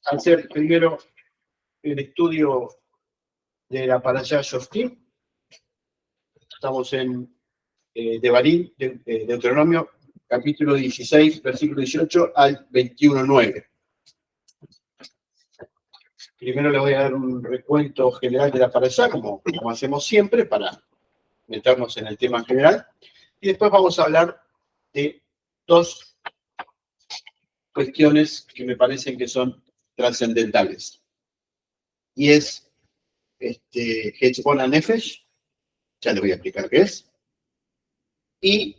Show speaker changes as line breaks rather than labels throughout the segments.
hacer primero el estudio de la parashá Shoftim. Estamos en Devarim, Deuteronomio, capítulo 16, versículo 18 al 21:9. Primero le voy a dar un recuento general de la parashá, como hacemos siempre, para meternos en el tema general. Y después vamos a hablar de dos cuestiones que me parecen que son trascendentales. Y es Hechbon HaNefesh, ya le voy a explicar qué es, y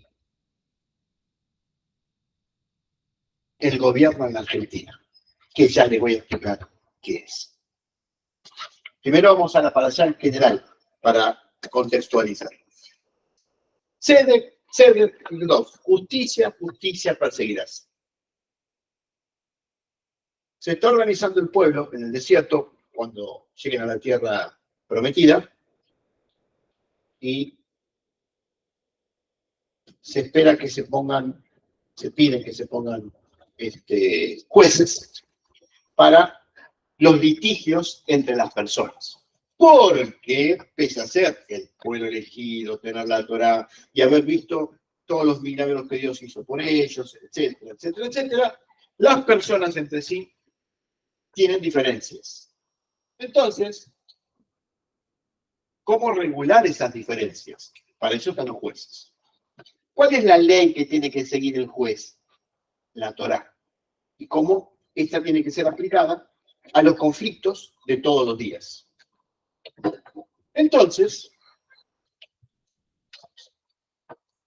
el gobierno en la Argentina, que ya le voy a explicar qué es. Primero vamos a la parashá en general, para contextualizar. Tzedek, justicia, justicia perseguirás. Se está organizando el pueblo en el desierto cuando lleguen a la tierra prometida y se espera que se piden que se pongan jueces para los litigios entre las personas. Porque, pese a ser el pueblo elegido, tener la Torá y haber visto todos los milagros que Dios hizo por ellos, etcétera, etcétera, etcétera, las personas entre sí tienen diferencias. Entonces, ¿cómo regular esas diferencias? Para eso están los jueces. ¿Cuál es la ley que tiene que seguir el juez? La Torá. Y cómo esta tiene que ser aplicada a los conflictos de todos los días. Entonces,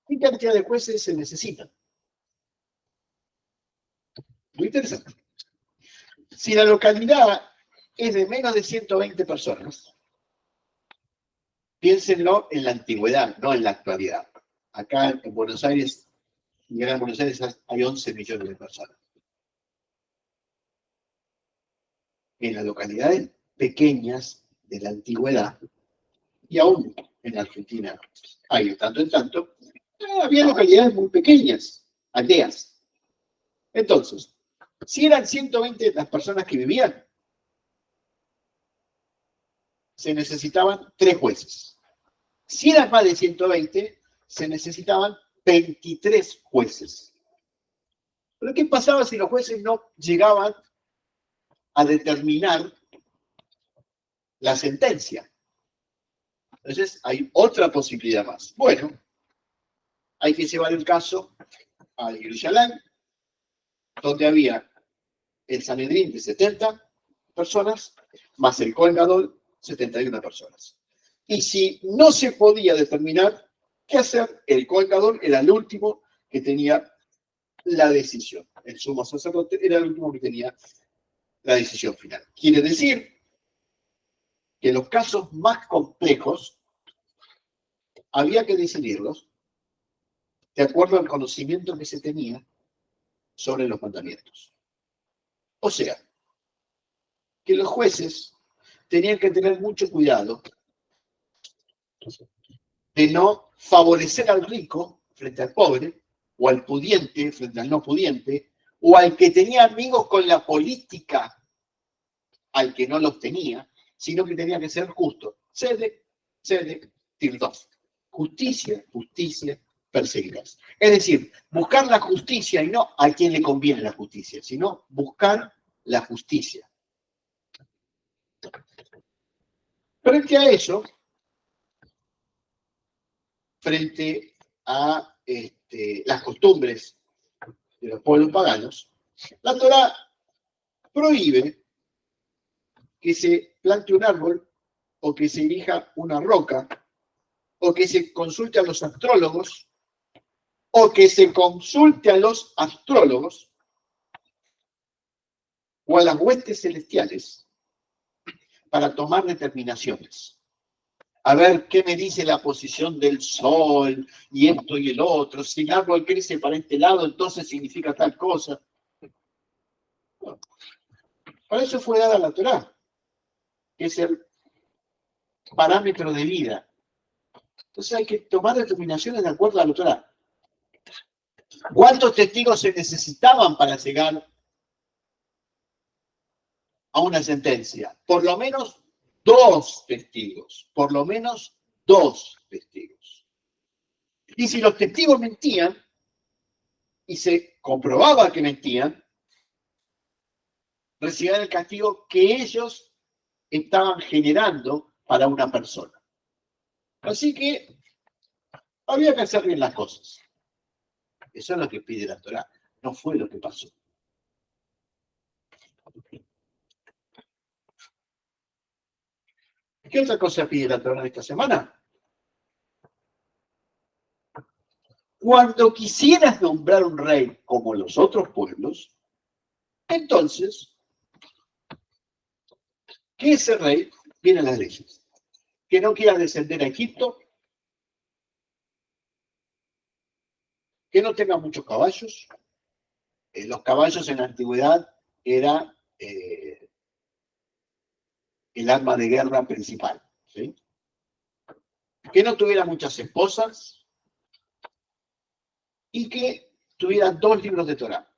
¿qué cantidad de jueces se necesitan? Muy interesante. Si la localidad es de menos de 120 personas, piénsenlo en la antigüedad, no en la actualidad. Acá en Buenos Aires, en Gran Buenos Aires hay 11 millones de personas. En las localidades pequeñas de la antigüedad, y aún en Argentina hay de tanto en tanto, había localidades muy pequeñas, aldeas. Entonces, si eran 120 las personas que vivían, se necesitaban 3 jueces. Si eran más de 120, se necesitaban 23 jueces. Pero ¿qué pasaba si los jueces no llegaban a determinar la sentencia? Entonces hay otra posibilidad más. Bueno, hay que llevar el caso a Jerusalén, donde había el Sanedrín de 70 personas, más el Kohen Gadol, 71 personas. Y si no se podía determinar qué hacer, el Kohen Gadol era el último que tenía la decisión. El sumo sacerdote era el último que tenía la decisión final. Quiere decir que los casos más complejos había que decidirlos de acuerdo al conocimiento que se tenía sobre los mandamientos. O sea, que los jueces tenían que tener mucho cuidado de no favorecer al rico frente al pobre, o al pudiente frente al no pudiente, o al que tenía amigos con la política al que no los tenía, sino que tenía que ser justo. Tzedek, Tirdof. Justicia, justicia, perseguirás. Es decir, buscar la justicia y no a quien le conviene la justicia, sino buscar la justicia. Frente a eso, frente a las costumbres de los pueblos paganos, la Torá prohíbe que se plante un árbol o que se erija una roca o que se consulte a los astrólogos o que se consulte a los astrólogos o a las huestes celestiales para tomar determinaciones. A ver qué me dice la posición del sol y esto y el otro. Si el árbol crece para este lado, entonces significa tal cosa. Bueno, para eso fue dada la Torá, que es el parámetro de vida. Entonces hay que tomar determinaciones de acuerdo a la Torá. ¿Cuántos testigos se necesitaban para llegar a una sentencia. Por lo menos 2 testigos. Por lo menos 2 testigos. Y si los testigos mentían, y se comprobaba que mentían, recibían el castigo que ellos estaban generando para una persona. Así que había que hacer bien las cosas. Eso es lo que pide la Torá. No fue lo que pasó. ¿Qué otra cosa pide la Torá esta semana? Cuando quisieras nombrar un rey como los otros pueblos, entonces, que ese rey, vienen las leyes, que no quiera descender a Egipto, que no tenga muchos caballos. Los caballos en la antigüedad era el arma de guerra principal, ¿sí? Que no tuviera muchas esposas y que tuviera 2 libros de Torá.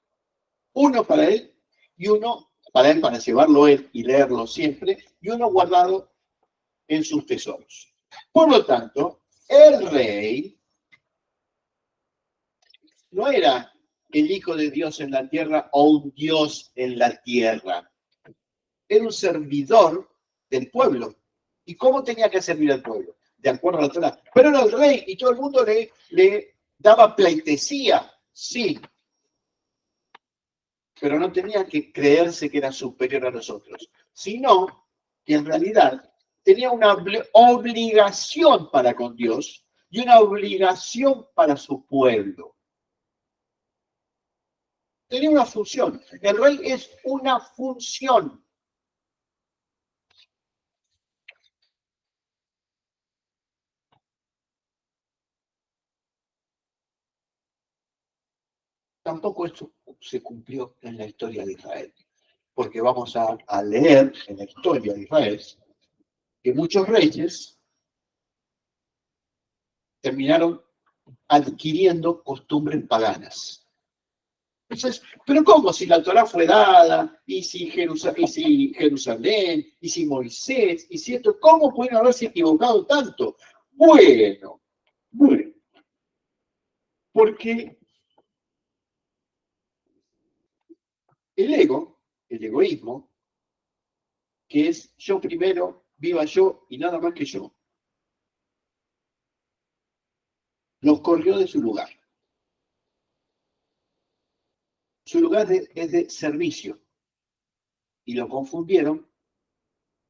Uno para él y uno para él, para llevarlo él y leerlo siempre, y uno guardado en sus tesoros. Por lo tanto, el rey no era el hijo de Dios en la tierra o un Dios en la tierra. Era un servidor del pueblo. ¿Y cómo tenía que servir al pueblo? De acuerdo a la Torá. Pero era el rey y todo el mundo le daba pleitesía, sí. Pero no tenía que creerse que era superior a los otros, sino que en realidad tenía una obligación para con Dios y una obligación para su pueblo. Tenía una función. El rey es una función. Tampoco esto se cumplió en la historia de Israel, porque vamos a leer en la historia de Israel que muchos reyes terminaron adquiriendo costumbres paganas. Entonces, pero ¿cómo? Si la Torá fue dada, y si Jerusalén, y si Moisés, y si esto, ¿cómo pueden haberse equivocado tanto? Bueno, porque el ego, el egoísmo, que es yo primero, viva yo y nada más que yo, los corrió de su lugar. Su lugar es de servicio. Y lo confundieron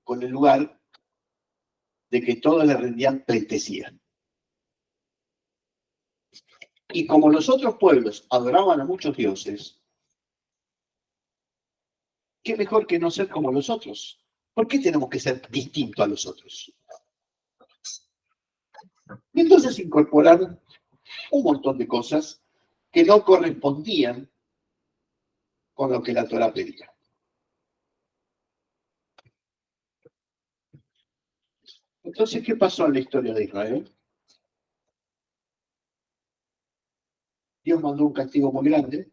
con el lugar de que todos le rendían pleitesía. Y como los otros pueblos adoraban a muchos dioses, ¿qué mejor que no ser como los otros? ¿Por qué tenemos que ser distintos a los otros? Y entonces incorporaron un montón de cosas que no correspondían con lo que la Torá pedía. Entonces, ¿qué pasó en la historia de Israel? Dios mandó un castigo muy grande.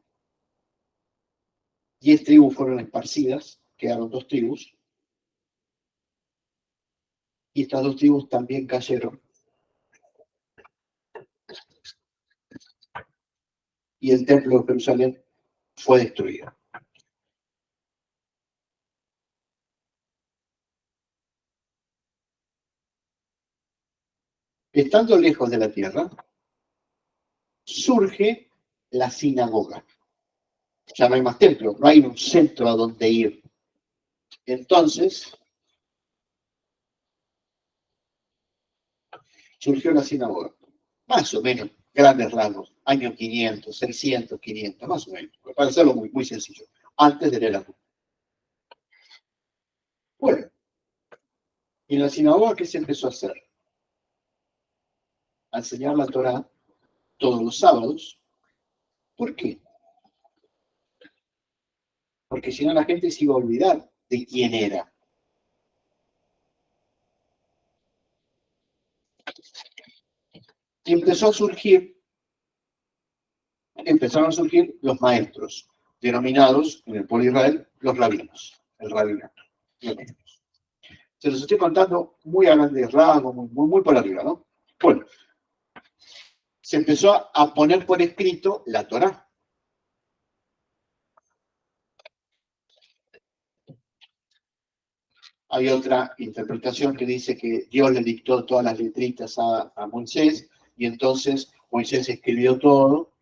10 tribus fueron esparcidas, quedaron 2 tribus. Y estas 2 tribus también cayeron. Y el templo de Jerusalén fue destruido. Estando lejos de la tierra, surge la sinagoga. Ya no hay más templo, no hay un centro a donde ir. Entonces, surgió la sinagoga. Más o menos, grandes rasgos, año 500, 600, 500, más o menos, para hacerlo muy, muy sencillo, antes de la época. Bueno, y en la sinagoga, ¿qué se empezó a hacer? A enseñar la Torá todos los sábados. ¿Por qué? Porque si no la gente se iba a olvidar de quién era. Y empezaron a surgir los maestros, denominados en el pueblo de Israel los rabinos, el rabinato. Se los estoy contando muy a grandes rasgos, muy por arriba, ¿no? Bueno, se empezó a poner por escrito la Torá. Hay otra interpretación que dice que Dios le dictó todas las letritas a Moisés y entonces Moisés escribió todo,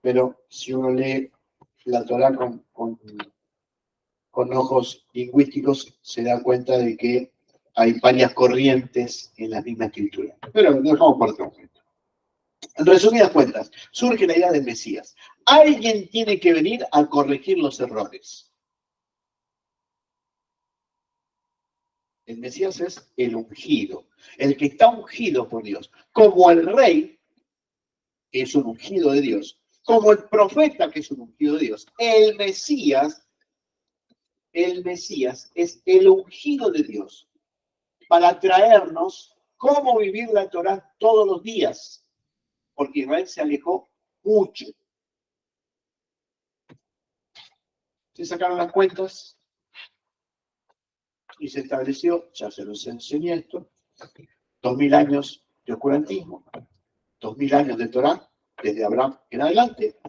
pero si uno lee la Torá con ojos lingüísticos se da cuenta de que hay varias corrientes en la misma escritura. Pero lo dejamos por otro momento. En resumidas cuentas, surge la idea del Mesías. Alguien tiene que venir a corregir los errores. El Mesías es el ungido, el que está ungido por Dios, como el rey, que es un ungido de Dios, como el profeta, que es un ungido de Dios. El Mesías es el ungido de Dios para traernos cómo vivir la Torá todos los días, porque Israel se alejó mucho. Se sacaron las cuentas y se estableció, ya se los enseñé esto, 2000 años de oscurantismo, 2000 años de Torá, desde Abraham en adelante,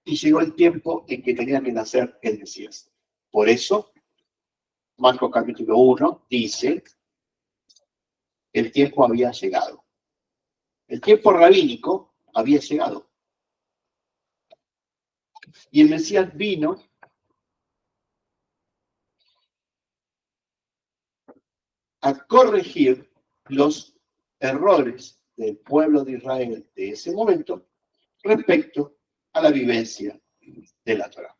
y llegó el tiempo en que tenía que nacer el Mesías. Por eso, Marcos capítulo 1 dice, el tiempo había llegado. El tiempo rabínico había llegado. Y el Mesías vino a corregir los errores del pueblo de Israel de ese momento respecto a la vivencia de la Torá.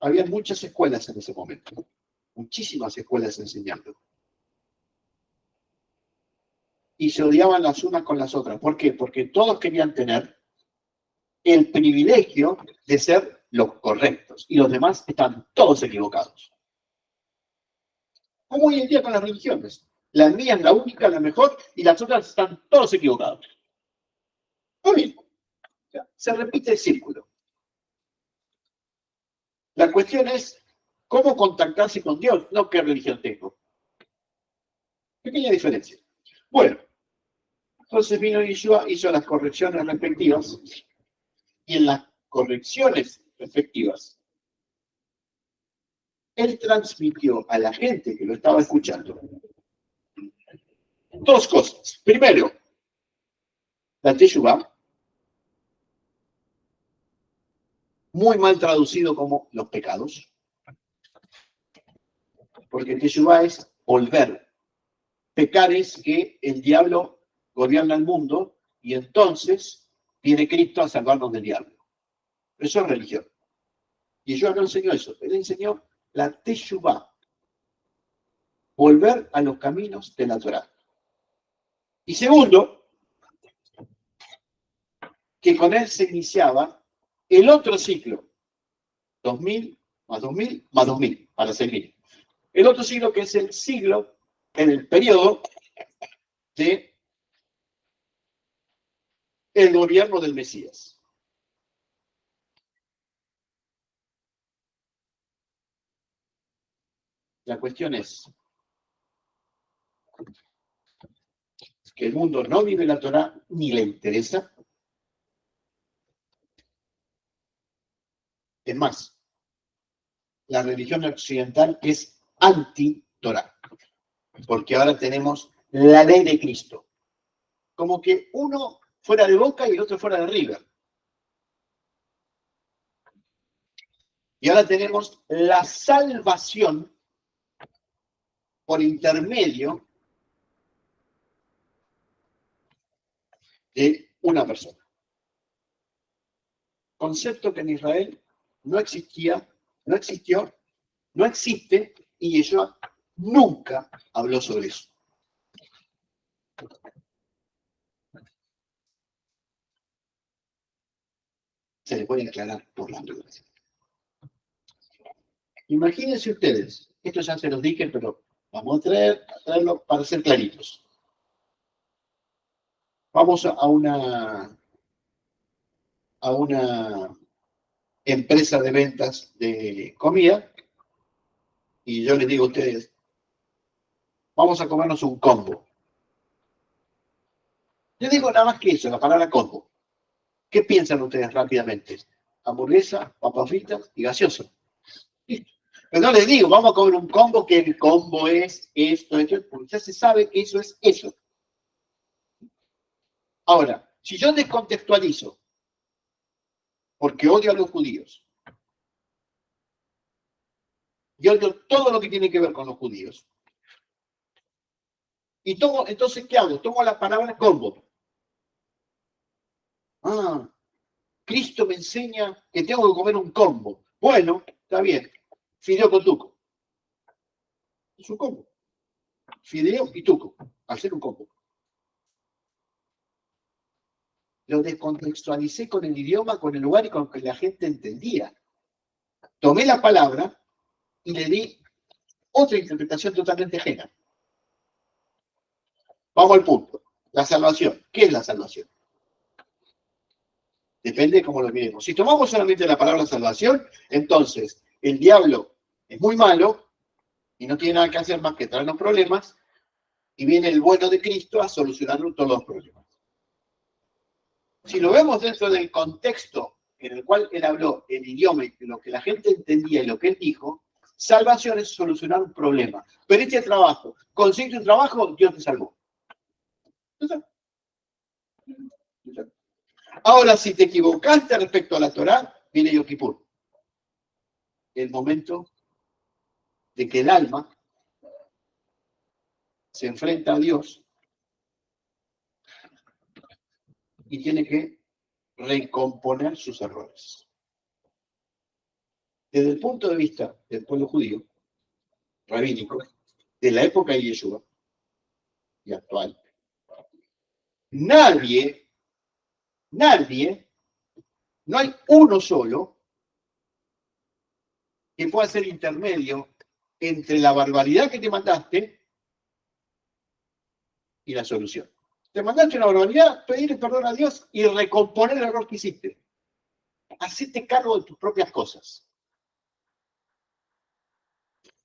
Había muchas escuelas en ese momento, muchísimas escuelas enseñando. Y se odiaban las unas con las otras. ¿Por qué? Porque todos querían tener el privilegio de ser los correctos y los demás están todos equivocados. Como hoy en día con las religiones. La mía es la única, la mejor, y las otras están todos equivocados. Lo mismo. Se repite el círculo. La cuestión es cómo contactarse con Dios, no qué religión tengo. Pequeña diferencia. Bueno, entonces vino Yeshua, hizo las correcciones respectivas, y en las correcciones respectivas, él transmitió a la gente que lo estaba escuchando dos cosas. Primero, la Teshuvá, muy mal traducido como los pecados, porque Teshuvá es volver. Pecar es que el diablo gobierna el mundo y entonces viene Cristo a salvarnos del diablo. Eso es religión. Y yo no enseñó eso. Él enseñó la Teshuvá, volver a los caminos de la Torá. Y segundo, que con él se iniciaba el otro ciclo, 2000 más 2000 más 2000, para 6000. El otro siglo que es el siglo, en el periodo de el gobierno del Mesías. La cuestión es que el mundo no vive la Torá ni le interesa. Es más, la religión occidental es anti-Torá, porque ahora tenemos la ley de Cristo. Como que uno fuera de Boca y el otro fuera de River. Y ahora tenemos la salvación por intermedio de una persona. Concepto que en Israel no existía, no existió, no existe, y Yeshua nunca habló sobre eso. Se le puede aclarar por las dudas. Imagínense ustedes, esto ya se los dije, pero vamos a traerlo para ser claritos. Vamos a una a una empresa de ventas de comida y yo les digo a ustedes, vamos a comernos un combo. Yo digo nada más que eso, la palabra combo. ¿Qué piensan ustedes rápidamente? Hamburguesa, papas fritas y gaseosa. Pero no les digo, vamos a comer un combo, que el combo es esto, porque ya se sabe que eso es eso. Ahora, si yo descontextualizo, porque odio a los judíos, y odio todo lo que tiene que ver con los judíos, y tomo, entonces, ¿qué hago? Tomo la palabra combo. Ah, Cristo me enseña que tengo que comer un combo. Bueno, está bien. Fideo con tuco. Es un combo. Fideo y tuco. Hacer un combo. Lo descontextualicé con el idioma, con el lugar y con lo que la gente entendía. Tomé la palabra y le di otra interpretación totalmente ajena. Vamos al punto. La salvación. ¿Qué es la salvación? Depende de cómo lo miremos. Si tomamos solamente la palabra salvación, entonces el diablo es muy malo y no tiene nada que hacer más que traernos problemas, y viene el bueno de Cristo a solucionarnos todos los problemas. Si lo vemos dentro del contexto en el cual él habló, el idioma y lo que la gente entendía y lo que él dijo, salvación es solucionar un problema. Pero este trabajo, conseguiste un trabajo, Dios te salvó. Ahora, si te equivocaste respecto a la Torá, viene Yom Kippur. El momento de que el alma se enfrenta a Dios y tiene que recomponer sus errores. Desde el punto de vista del pueblo judío, rabínico, de la época de Yeshua y actual, nadie, no hay uno solo que pueda ser intermedio entre la barbaridad que te mandaste y la solución. Te mandaste una barbaridad, pedirle perdón a Dios y recomponer el error que hiciste. Hacete cargo de tus propias cosas.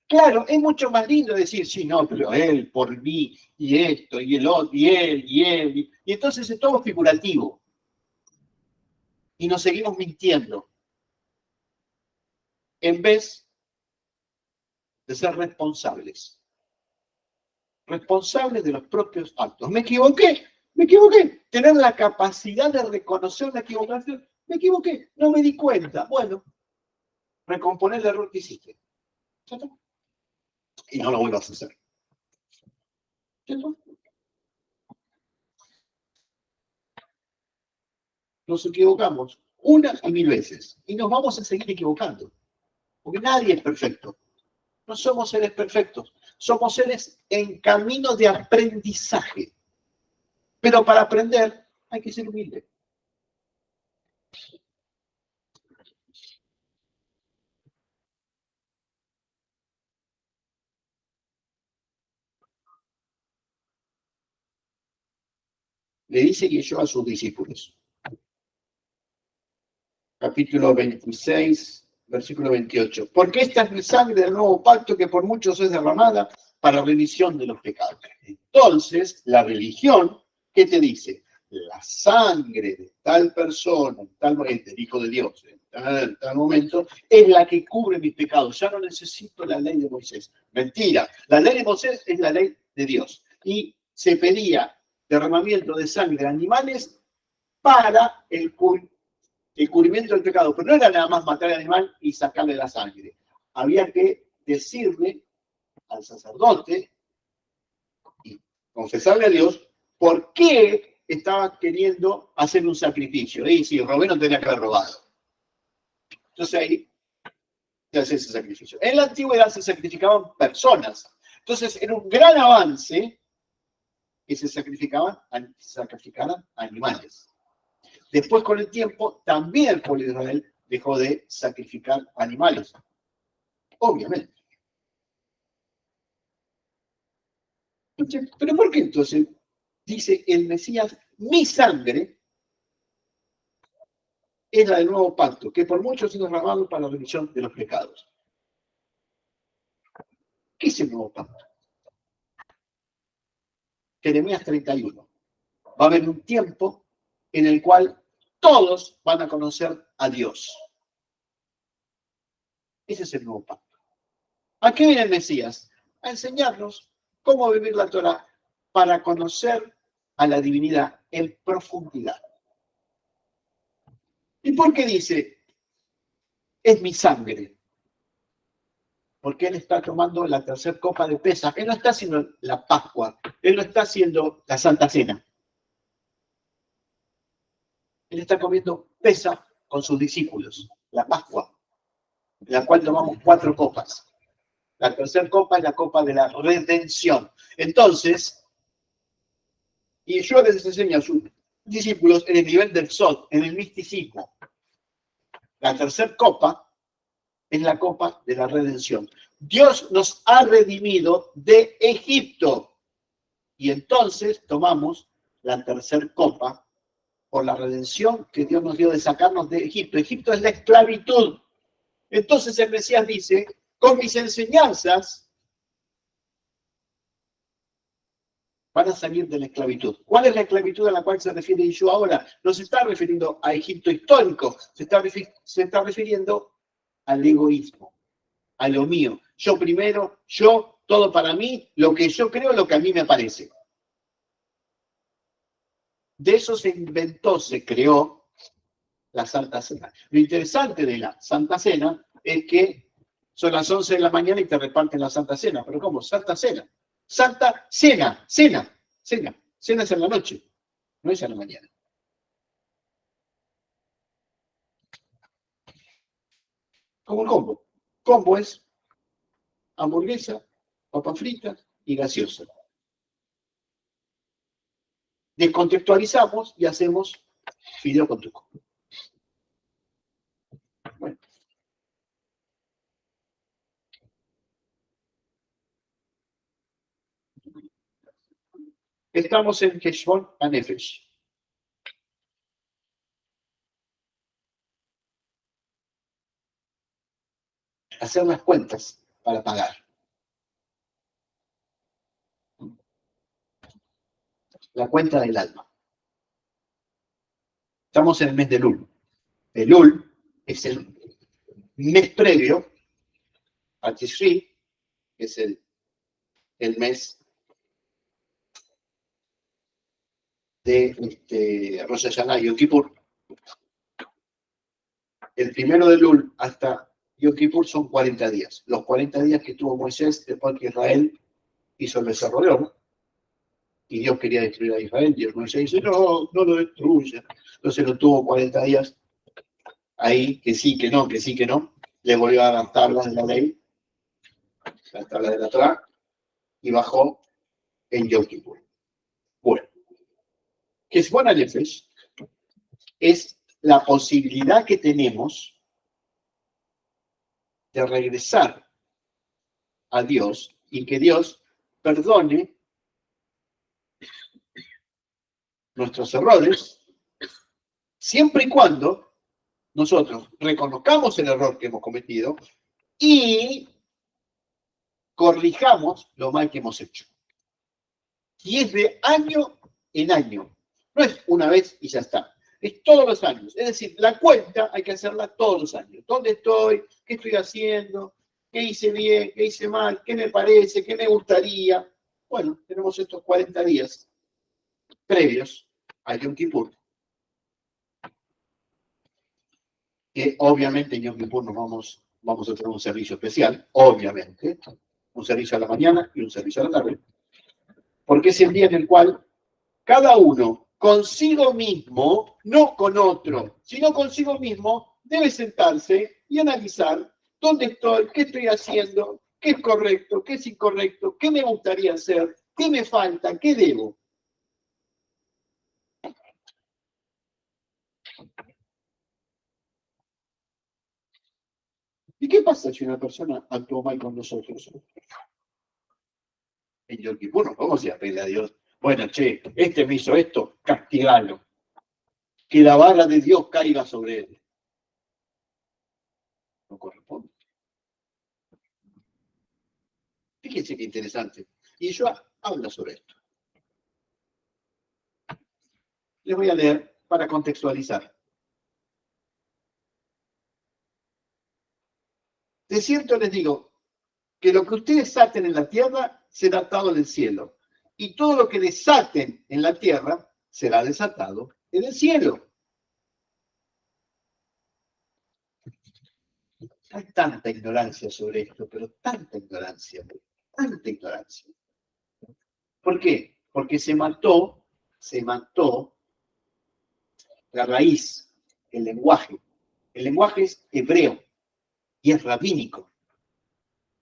Claro, es mucho más lindo decir, sí, no, pero él, por mí, y esto, y el otro, y él, y entonces es todo figurativo. Y nos seguimos mintiendo. En vez de ser responsables. Responsables de los propios actos. Me equivoqué. Tener la capacidad de reconocer la equivocación. Me equivoqué, no me di cuenta. Bueno, recomponer el error que hiciste. Y no lo vuelvas a hacer. Nos equivocamos una y mil veces. Y nos vamos a seguir equivocando. Porque nadie es perfecto. No somos seres perfectos. Somos seres en camino de aprendizaje. Pero para aprender hay que ser humilde. Le dice Yeshua a sus discípulos. Capítulo 26, versículo 28. Porque esta es mi sangre del nuevo pacto que por muchos es derramada para remisión de los pecados. Entonces, la religión, ¿qué te dice? La sangre de tal persona, del Hijo de Dios, en tal momento, es la que cubre mis pecados. Ya no necesito la ley de Moisés. Mentira. La ley de Moisés es la ley de Dios. Y se pedía derramamiento de sangre de animales para el cubrimiento del pecado. Pero no era nada más matar al animal y sacarle la sangre. Había que decirle al sacerdote y confesarle a Dios por qué estaba queriendo hacer un sacrificio. Y si robé, no tenía que haber robado. Entonces ahí se hace ese sacrificio. En la antigüedad se sacrificaban personas. Entonces era un gran avance que se sacrificaran animales. Después, con el tiempo, también el pueblo de Israel dejó de sacrificar animales. Obviamente. ¿Pero por qué entonces dice el Mesías, mi sangre es la del nuevo pacto, que por muchos es derramado para la remisión de los pecados. ¿Qué es el nuevo pacto? Jeremías 31. Va a haber un tiempo en el cual todos van a conocer a Dios. Ese es el nuevo pacto. ¿A qué viene el Mesías? A enseñarnos cómo vivir la Torah para conocer a la divinidad en profundidad. ¿Y por qué dice, es mi sangre? Porque él está tomando la tercera copa de Pesaj. Él no está haciendo la Pascua. Él no está haciendo la Santa Cena. Él está comiendo Pesaj con sus discípulos, la Pascua, en la cual tomamos 4 copas. La tercera copa es la copa de la redención. Entonces, y yo les enseño a sus discípulos en el nivel del Sod, en el misticismo. La tercera copa es la copa de la redención. Dios nos ha redimido de Egipto. Y entonces tomamos la tercera copa por la redención que Dios nos dio de sacarnos de Egipto. Egipto es la esclavitud. Entonces el Mesías dice, con mis enseñanzas van a salir de la esclavitud. ¿Cuál es la esclavitud a la cual se refiere Yeshua ahora? No se está refiriendo a Egipto histórico, se está refiriendo al egoísmo, a lo mío. Yo primero, yo, todo para mí, lo que yo creo, lo que a mí me parece. De eso se inventó, se creó la Santa Cena. Lo interesante de la Santa Cena es que son las 11 de la mañana y te reparten la Santa Cena. ¿Pero cómo? Santa Cena. Santa Cena, cena. Cena es en la noche, no es en la mañana. Como el combo. Combo es hamburguesa, papas fritas y gaseosa. Descontextualizamos y hacemos fideo con tuco. Bueno. Estamos en Heshbon Hanefesh. Hacer las cuentas para pagar. La cuenta del alma. Estamos en el mes de Elul. Elul es el mes previo a Tishri, que es el mes de Rosh Hashanah y Yom Kippur. El primero de Elul hasta Yom Kippur son 40 días. Los 40 días que tuvo Moisés después que Israel hizo el becerro de oro. Y Dios quería destruir a Israel. Dios Moisés dice, no lo destruya. Entonces lo tuvo 40 días ahí, que sí, que no, que sí, que no. Le volvió a dar las tablas de la ley, las tablas de la Torah, y bajó en Yom Kippur. Bueno, Heshbon Hanefesh es la posibilidad que tenemos de regresar a Dios y que Dios perdone nuestros errores, siempre y cuando nosotros reconozcamos el error que hemos cometido y corrijamos lo mal que hemos hecho. Y es de año en año. No es una vez y ya está. Es todos los años. Es decir, la cuenta hay que hacerla todos los años. ¿Dónde estoy? ¿Qué estoy haciendo? ¿Qué hice bien? ¿Qué hice mal? ¿Qué me parece? ¿Qué me gustaría? Bueno, tenemos estos 40 días previos a Yom Kippur. Que obviamente en Yom Kippur nos vamos a tener un servicio especial, obviamente. Un servicio a la mañana y un servicio a la tarde. Porque es el día en el cual cada uno consigo mismo, no con otro, sino consigo mismo, debe sentarse y analizar dónde estoy, qué estoy haciendo, qué es correcto, qué es incorrecto, qué me gustaría hacer, qué me falta, qué debo. ¿Y qué pasa si una persona actuó mal con nosotros? En Yom Kippur no vamos a ir a pedirle a Dios, bueno, me hizo esto, castigalo. Que la vara de Dios caiga sobre él. no corresponde. Fíjense qué interesante. Y yo hablo sobre esto. Les voy a leer para contextualizar. De cierto les digo que lo que ustedes aten en la tierra será atado en el cielo, y todo lo que desaten en la tierra será desatado en el cielo. Hay tanta ignorancia sobre esto, pero tanta ignorancia. ¿Por qué? Porque se mató la raíz, el lenguaje. El lenguaje es hebreo y es rabínico.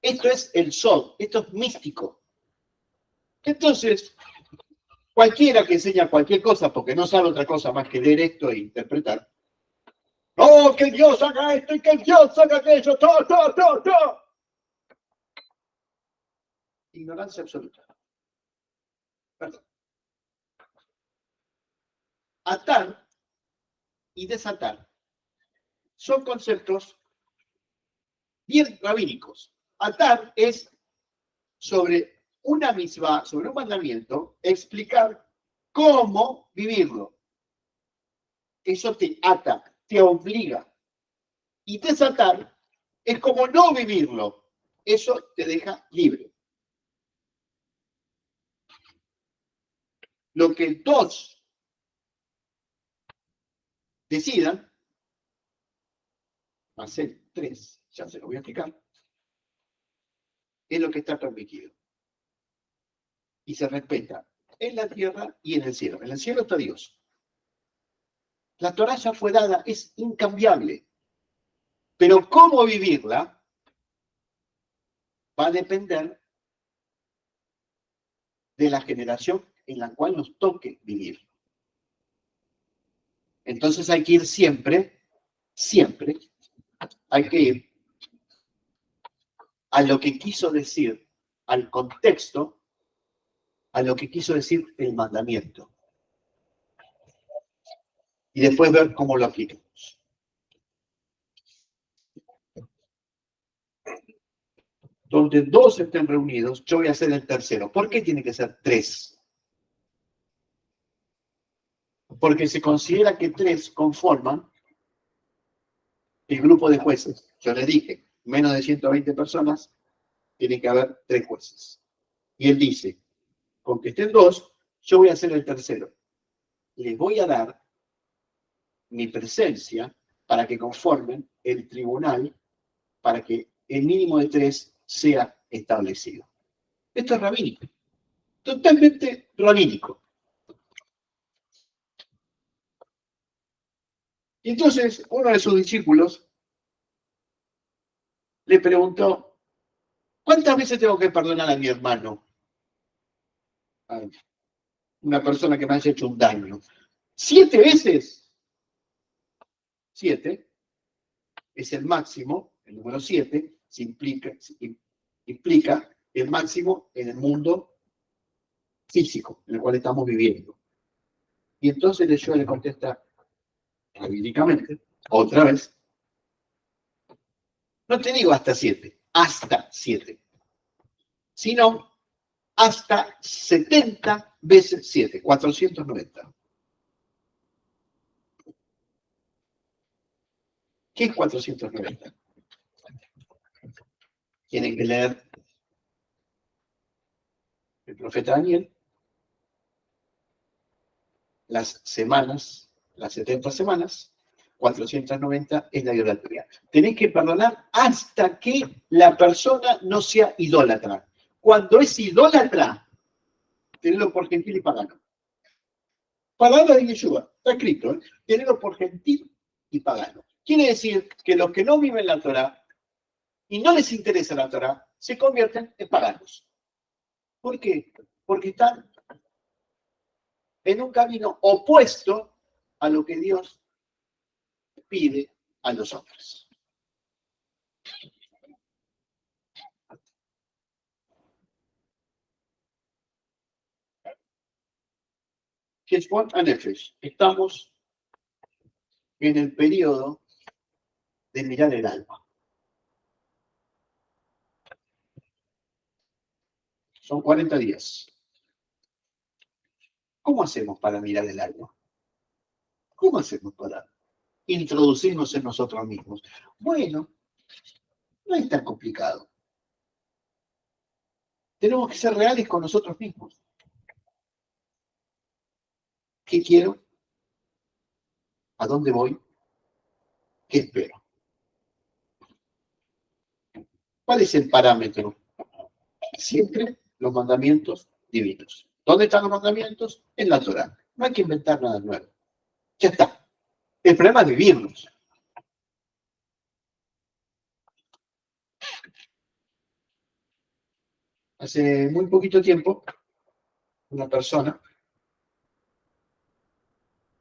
Esto es el Sod, esto es místico. Entonces, cualquiera que enseña cualquier cosa, porque no sabe otra cosa más que leer esto e interpretar, ¡oh, que Dios haga esto y que Dios haga aquello! ¡Todo! Ignorancia absoluta. Perdón. Atar y desatar son conceptos bien rabínicos. Atar es sobre una misma, sobre un mandamiento, explicar cómo vivirlo. Eso te ata, te obliga. Y desatar es como no vivirlo. Eso te deja libre. Lo que dos decidan, va a ser tres, ya se lo voy a explicar, es lo que está permitido. Y se respeta en la tierra y en el cielo. En el cielo está Dios. La Torá ya fue dada, es incambiable. Pero cómo vivirla va a depender de la generación en la cual nos toque vivir. Entonces hay que ir siempre, hay que ir a lo que quiso decir, al contexto, a lo que quiso decir el mandamiento. Y después ver cómo lo aplicamos. Donde dos estén reunidos, yo voy a ser el tercero. ¿Por qué tiene que ser tres? Porque se considera que tres conforman el grupo de jueces. Yo les dije, menos de 120 personas, tiene que haber tres jueces. Y él dice, con que estén dos, yo voy a ser el tercero. Les voy a dar mi presencia para que conformen el tribunal, para que el mínimo de tres sea establecido. Esto es rabínico, totalmente rabínico. Y entonces uno de sus discípulos le preguntó, ¿cuántas veces tengo que perdonar a mi hermano? A una persona que me haya hecho un daño. ¿7 veces? 7 es el máximo, el número 7 implica el máximo en el mundo físico en el cual estamos viviendo. Y entonces yo le contesta rabínicamente, otra vez, no te digo hasta 7, sino hasta 70 veces 7, 490. ¿Qué es 490? Tienen que leer el profeta Daniel, las semanas, las 70 semanas, 490 es la idolatría. Tenéis que perdonar hasta que la persona no sea idólatra. Cuando es idólatra, tenedlo por gentil y pagano. Palabra de Yeshua, está escrito, tenedlo por gentil y pagano. Quiere decir que los que no viven la Torah y no les interesa la Torah, se convierten en paganos. ¿Por qué? Porque están en un camino opuesto a lo que Dios pide a los hombres. Heshbon Anefesh. Estamos en el periodo de mirar el alma. Son 40 días. ¿Cómo hacemos para mirar el año? ¿Cómo hacemos para introducirnos en nosotros mismos? Bueno, no es tan complicado. Tenemos que ser reales con nosotros mismos. ¿Qué quiero? ¿A dónde voy? ¿Qué espero? ¿Cuál es el parámetro? Siempre los mandamientos divinos. ¿Dónde están los mandamientos? En la Torá. No hay que inventar nada nuevo. Ya está. El problema es vivirlos. Hace muy poquito tiempo, una persona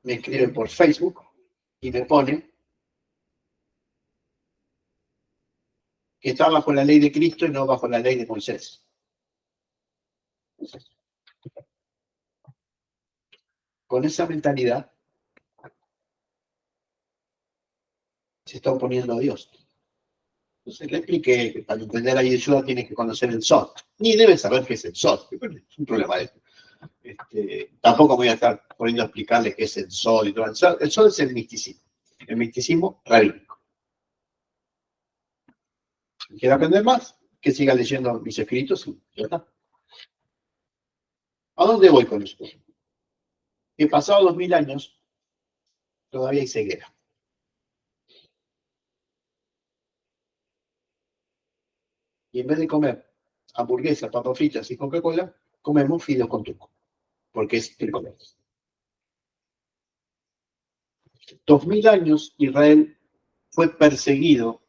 me escribe por Facebook y me pone que está bajo la ley de Cristo y no bajo la ley de Moisés. Con esa mentalidad se está oponiendo a Dios. Entonces le expliqué que para entender a Yeshua tienes que conocer el Sod. Ni debe saber qué es el Sod. Es un problema de esto. Tampoco voy a estar poniendo a explicarle qué es el Sod y todo. El Sod es el misticismo. El misticismo rabínico. Si quiere aprender más, que siga leyendo mis escritos y ya está. ¿A dónde voy con esto? Que pasados 2000 años todavía hay ceguera. Y en vez de comer hamburguesas, papas fritas y Coca-Cola, comemos fideos con tuco, porque es el comer. 2000 años Israel fue perseguido,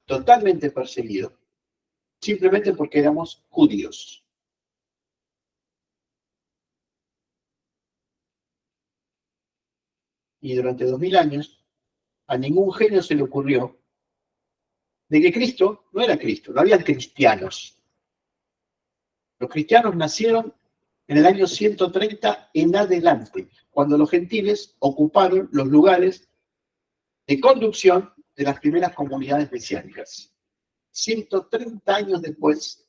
totalmente perseguido, simplemente porque éramos judíos. Y durante 2000 años a ningún genio se le ocurrió de que Cristo no era Cristo, no había cristianos. Los cristianos nacieron en el año 130 en adelante, cuando los gentiles ocuparon los lugares de conducción de las primeras comunidades mesiánicas. 130 años después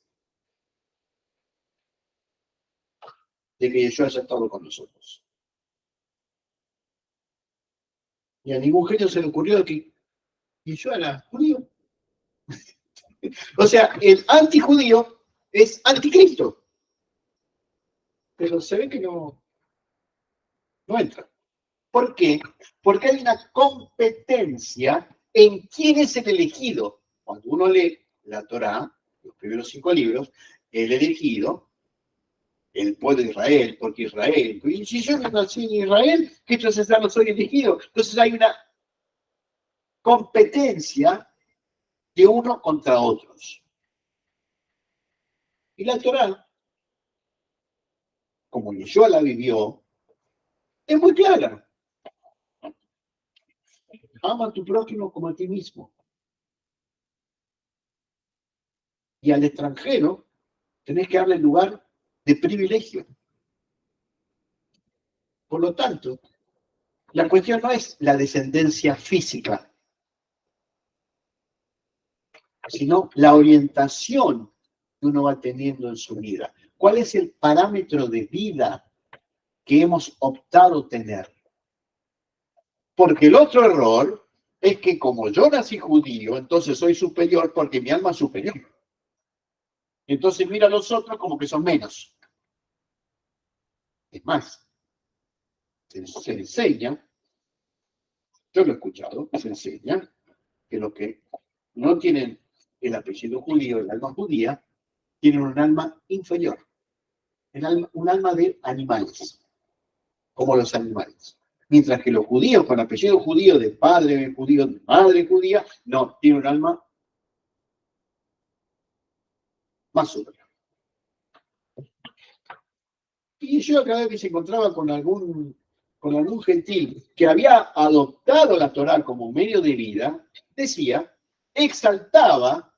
de que Yeshua haya estado con nosotros. Y a ningún genio se le ocurrió que Yeshua era judío. O sea, el antijudío es anticristo. Pero se ve que no entra. ¿Por qué? Porque hay una competencia en quién es el elegido. Cuando uno lee la Torá, los primeros 5 libros, el elegido, el pueblo de Israel, porque Israel, y si yo no nací en Israel, que entonces ya no soy elegido. Entonces hay una competencia de uno contra otros. Y la Torá, como Yeshua la vivió, es muy clara. Ama a tu prójimo como a ti mismo. Y al extranjero tenés que darle lugar de privilegio. Por lo tanto, la cuestión no es la descendencia física, sino la orientación que uno va teniendo en su vida. ¿Cuál es el parámetro de vida que hemos optado tener? Porque el otro error es que como yo nací judío, entonces soy superior porque mi alma es superior. Entonces mira a los otros como que son menos. Es más, se enseña, yo lo he escuchado, se enseña que los que no tienen el apellido judío, el alma judía, tienen un alma inferior, un alma de animales, como los animales. Mientras que los judíos con apellido judío, de padre judío, de madre judía, no, tienen un alma más superior. Y yo cada vez que se encontraba con algún gentil que había adoptado la Torá como medio de vida, decía, exaltaba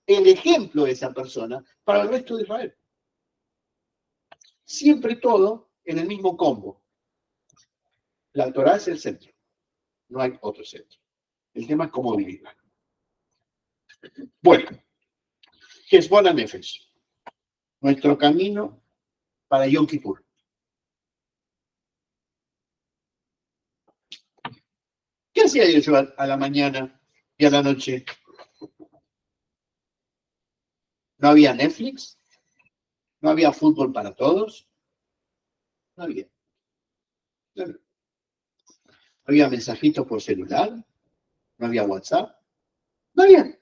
el ejemplo de esa persona para el resto de Israel. Siempre todo en el mismo combo. La Torá es el centro, no hay otro centro. El tema es cómo vivirla. Bueno, Hezbollah Nefesh. nuestro camino para Yom Kippur. ¿Qué hacía yo a la mañana y a la noche? ¿No había Netflix? ¿No había fútbol para todos? No había. No había mensajitos por celular. No había WhatsApp. No había.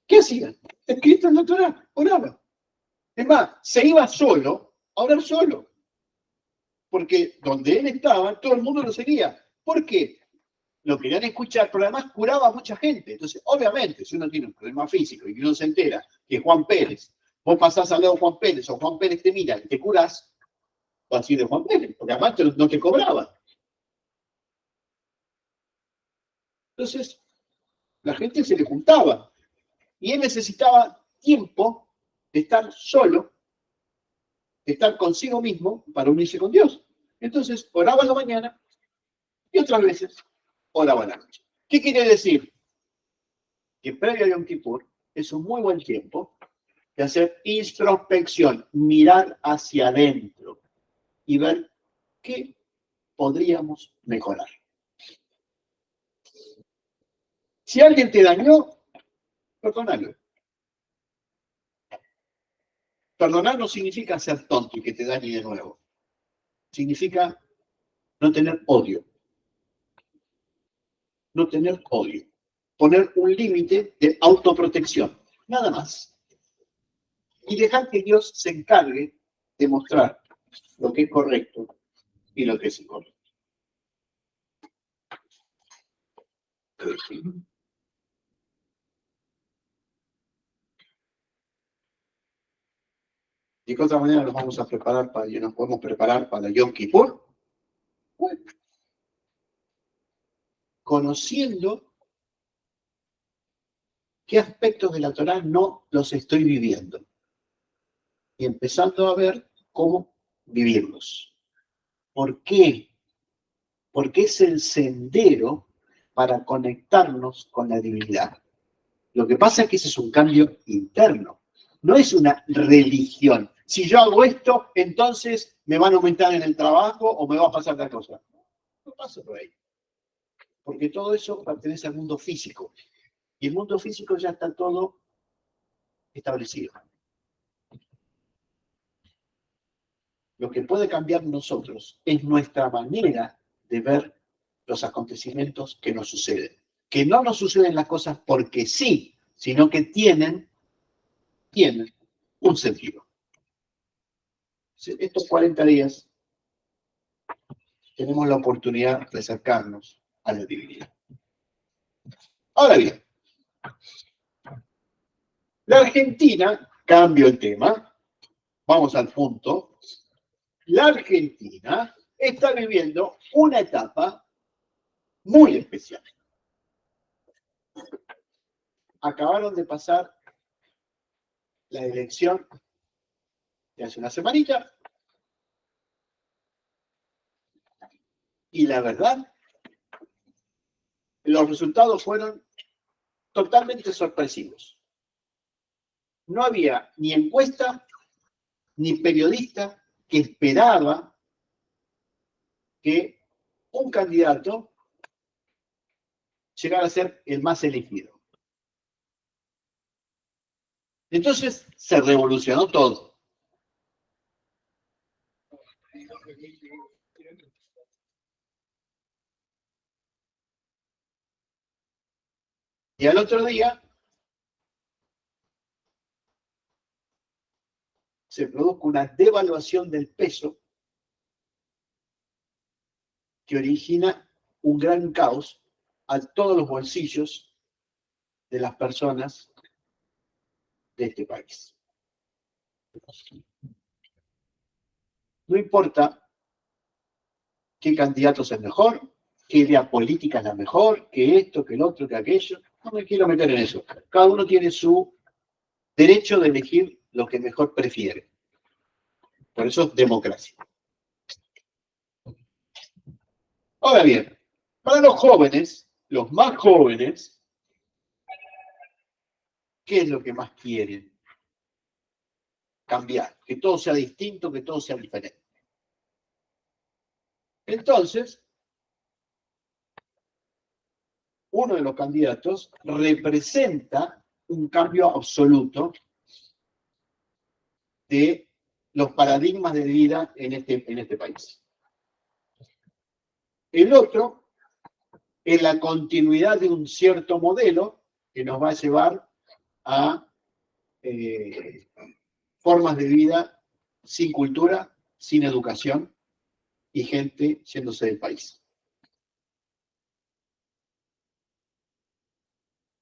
¿Qué hacían? Escrito en la Torá, oraba. Es más, se iba solo a orar solo. Porque donde él estaba, todo el mundo lo seguía. ¿Por qué? Lo querían escuchar, pero además curaba a mucha gente. Entonces, obviamente, si uno tiene un problema físico y uno se entera que Juan Pérez, vos pasás al lado de Juan Pérez o Juan Pérez te mira y te curás, vas a decir de Juan Pérez, porque además no te cobraba. Entonces, la gente se le juntaba y él necesitaba tiempo de estar solo, de estar consigo mismo para unirse con Dios. Entonces, oraba en la mañana y otras veces oraba en la noche. ¿Qué quiere decir? Que previo a Yom Kippur es un muy buen tiempo de hacer introspección, mirar hacia adentro y ver qué podríamos mejorar. Si alguien te dañó, perdónalo. Perdonar no significa ser tonto y que te dañe de nuevo. Significa no tener odio. No tener odio. Poner un límite de autoprotección. Nada más. Y dejar que Dios se encargue de mostrar lo que es correcto y lo que es incorrecto. ¿De qué otra manera nos vamos a preparar nos podemos preparar para Yom Kippur? Bueno, conociendo qué aspectos de la Torá no los estoy viviendo y empezando a ver cómo vivirlos. ¿Por qué? Porque es el sendero para conectarnos con la divinidad. Lo que pasa es que ese es un cambio interno, no es una religión. Si yo hago esto, entonces me van a aumentar en el trabajo o me va a pasar la cosa. No pasa por ahí. Porque todo eso pertenece al mundo físico. Y el mundo físico ya está todo establecido. Lo que puede cambiar nosotros es nuestra manera de ver los acontecimientos que nos suceden. Que no nos suceden las cosas porque sí, sino que tienen un sentido. Estos 40 días tenemos la oportunidad de acercarnos a la divinidad. Ahora bien, la Argentina, cambio el tema, vamos al punto, la Argentina está viviendo una etapa muy especial. Acabaron de pasar la elección de hace una semanita y la verdad, los resultados fueron totalmente sorpresivos. No había ni encuesta ni periodista que esperaba que un candidato llegara a ser el más elegido. Entonces se revolucionó todo. Y al otro día se produjo una devaluación del peso que origina un gran caos a todos los bolsillos de las personas de este país. No importa qué candidato es el mejor, qué idea política es la mejor, que esto, que el otro, que aquello. No me quiero meter en eso. Cada uno tiene su derecho de elegir lo que mejor prefiere. Por eso es democracia. Ahora bien, para los jóvenes, los más jóvenes, ¿qué es lo que más quieren? cambiar, que todo sea distinto, que todo sea diferente. Entonces, uno de los candidatos representa un cambio absoluto de los paradigmas de vida en este país. El otro es la continuidad de un cierto modelo que nos va a llevar a formas de vida sin cultura, sin educación y gente yéndose del país.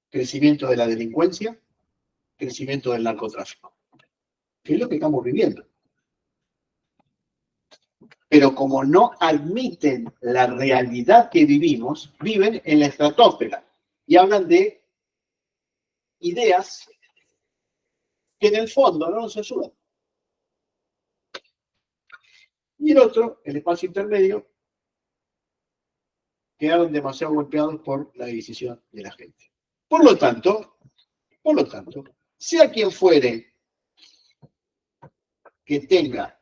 Crecimiento de la delincuencia, crecimiento del narcotráfico, que es lo que estamos viviendo. Pero como no admiten la realidad que vivimos, viven en la estratosfera y hablan de ideas que en el fondo no nos ayudan. Y el otro, el espacio intermedio, quedaron demasiado golpeados por la decisión de la gente. Por lo tanto, sea quien fuere que tenga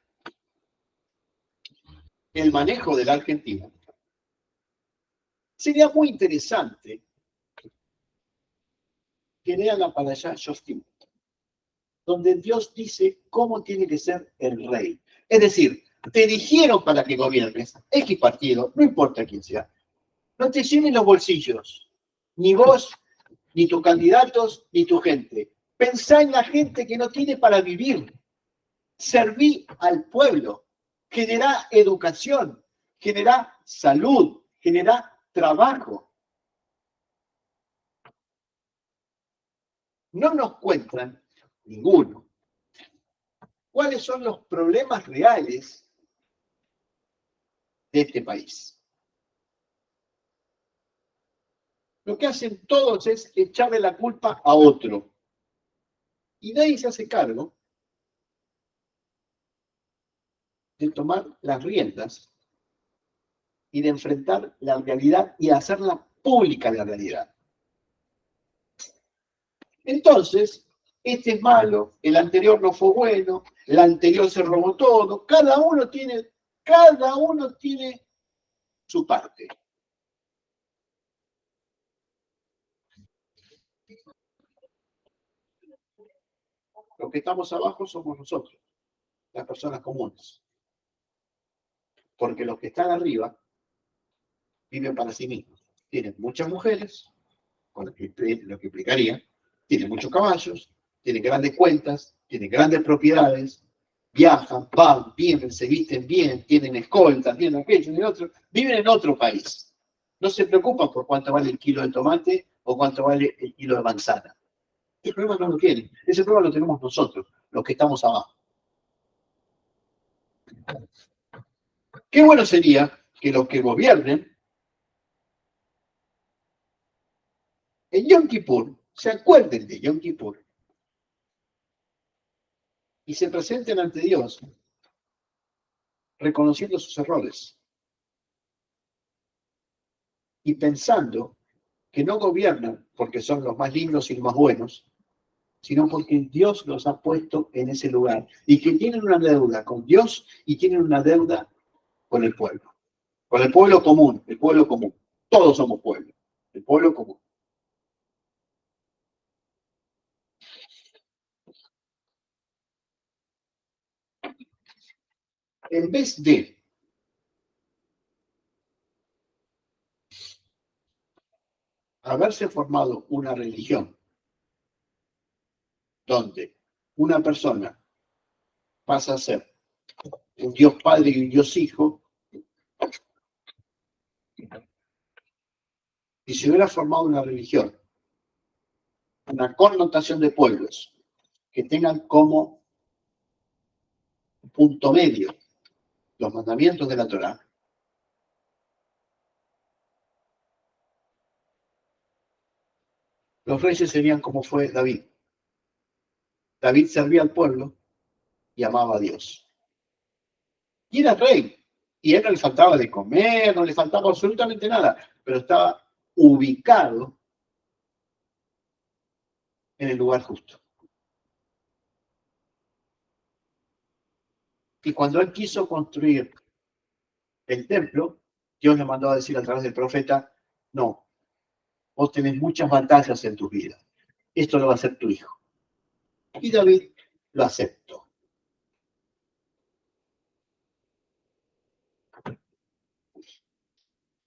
el manejo de la Argentina, sería muy interesante que lean para allá Justin, donde Dios dice cómo tiene que ser el rey. Es decir, te eligieron para que gobiernes X partido, no importa quién sea. No te llenen los bolsillos, ni vos, ni tus candidatos, ni tu gente. Pensá en la gente que no tiene para vivir. Serví al pueblo. Generá educación, generá salud, generá trabajo. No nos cuentan ninguno cuáles son los problemas reales de este país. Lo que hacen todos es echarle la culpa a otro. Y nadie se hace cargo de tomar las riendas y de enfrentar la realidad y hacerla pública la realidad. Entonces, este es malo, el anterior no fue bueno, el anterior se robó todo, cada uno tiene su parte. Los que estamos abajo somos nosotros, las personas comunes. Porque los que están arriba viven para sí mismos. Tienen muchas mujeres, con lo que implicaría, tienen muchos caballos, tienen grandes cuentas, tienen grandes propiedades, viajan, van, vienen, se visten bien, tienen escoltas, tienen aquello, tienen otro, viven en otro país. No se preocupan por cuánto vale el kilo de tomate o cuánto vale el kilo de manzana. Ese problema no lo tienen. Ese problema lo tenemos nosotros, los que estamos abajo. Qué bueno sería que los que gobiernen en Yom Kippur se acuerden de Yom Kippur y se presenten ante Dios reconociendo sus errores y pensando que no gobiernan porque son los más lindos y los más buenos, sino porque Dios los ha puesto en ese lugar y que tienen una deuda con Dios y tienen una deuda con el pueblo común, el pueblo común. Todos somos pueblo, el pueblo común. En vez de haberse formado una religión donde una persona pasa a ser un Dios Padre y un Dios Hijo, y se hubiera formado una religión, una connotación de pueblos, que tengan como punto medio los mandamientos de la Torá, los reyes serían como fue David. David servía al pueblo y amaba a Dios. Y era rey. Y a él no le faltaba de comer, no le faltaba absolutamente nada, pero estaba ubicado en el lugar justo. Y cuando él quiso construir el templo, Dios le mandó a decir a través del profeta, no, vos tenés muchas batallas en tu vida. Esto lo va a hacer tu hijo. Y David lo aceptó.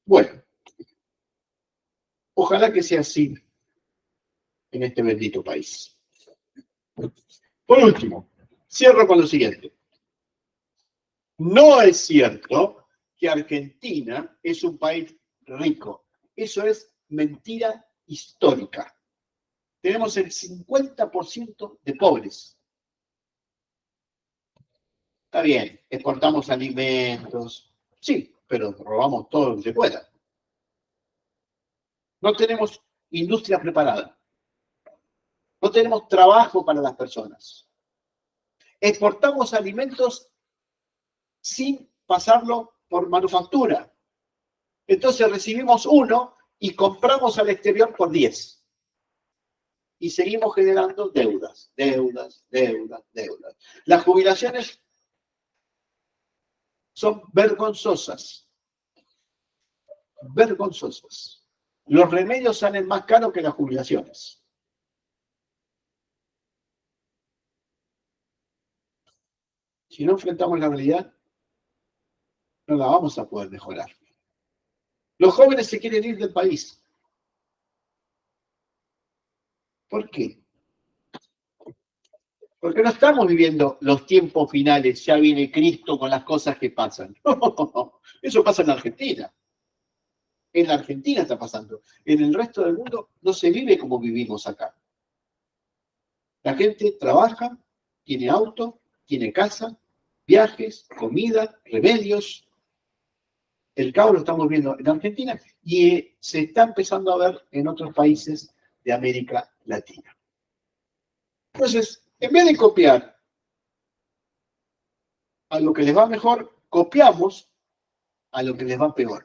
Bueno, ojalá que sea así en este bendito país. Por último, cierro con lo siguiente. No es cierto que Argentina es un país rico. Eso es mentira histórica. Tenemos el 50% de pobres. Está bien, exportamos alimentos, sí, pero robamos todo lo que se pueda. No tenemos industria preparada. No tenemos trabajo para las personas. Exportamos alimentos sin pasarlo por manufactura. Entonces recibimos 1 y compramos al exterior por 10. Y seguimos generando deudas, deudas, deudas, deudas. Las jubilaciones son vergonzosas. Vergonzosas. Los remedios salen más caros que las jubilaciones. Si no enfrentamos la realidad, no la vamos a poder mejorar. Los jóvenes se quieren ir del país. ¿Por qué? Porque no estamos viviendo los tiempos finales, ya viene Cristo con las cosas que pasan. No, eso pasa en la Argentina. En la Argentina está pasando. En el resto del mundo no se vive como vivimos acá. La gente trabaja, tiene auto, tiene casa, viajes, comida, remedios. El caos lo estamos viendo en Argentina y se está empezando a ver en otros países de América Latina. Entonces, en vez de copiar a lo que les va mejor, copiamos a lo que les va peor.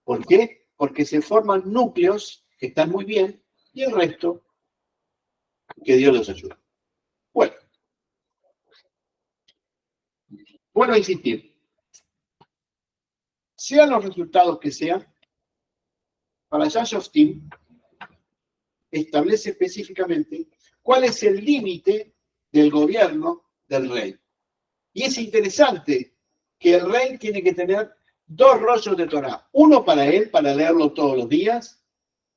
¿Por qué? Porque se forman núcleos que están muy bien y el resto, que Dios los ayude. Bueno, vuelvo a insistir. Sean los resultados que sean, para Judge of Steam establece específicamente cuál es el límite del gobierno del rey. Y es interesante que el rey tiene que tener 2 rollos de Torá. Uno para él, para leerlo todos los días,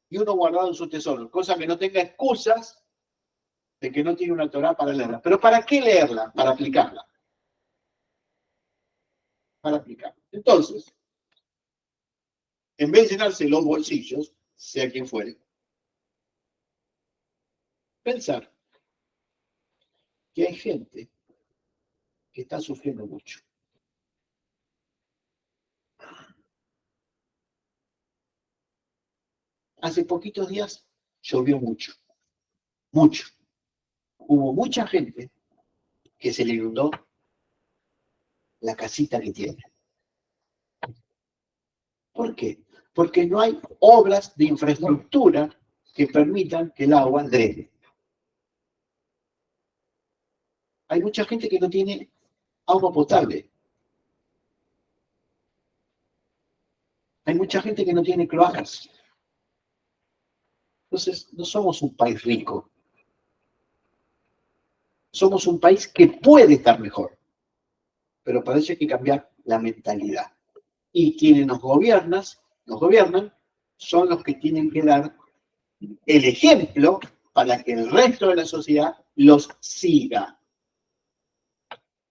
y uno guardado en su tesoro. Cosa que no tenga excusas de que no tiene una Torá para leerla. ¿Pero para qué leerla? Para aplicarla. Para aplicarla. Entonces, en vez de llenarse los bolsillos, sea quien fuere, pensar que hay gente que está sufriendo mucho. Hace poquitos días llovió mucho, mucho. Hubo mucha gente que se le inundó la casita que tiene. ¿Por qué? Porque no hay obras de infraestructura que permitan que el agua drene. Hay mucha gente que no tiene agua potable. Hay mucha gente que no tiene cloacas. Entonces, no somos un país rico. Somos un país que puede estar mejor. Pero para eso hay que cambiar la mentalidad. Y quienes nos gobiernan son los que tienen que dar el ejemplo para que el resto de la sociedad los siga.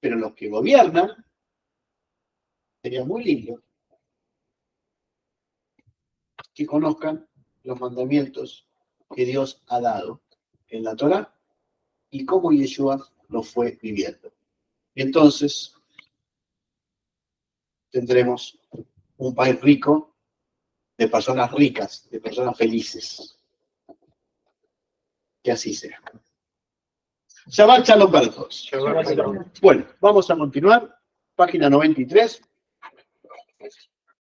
Pero los que gobiernan, sería muy lindo que conozcan los mandamientos que Dios ha dado en la Torá y cómo Yeshua lo fue viviendo. Entonces, tendremos un país rico de personas ricas, de personas felices. Que así sea. Shabbat Shalom para todos. Bueno, vamos a continuar. Página 93.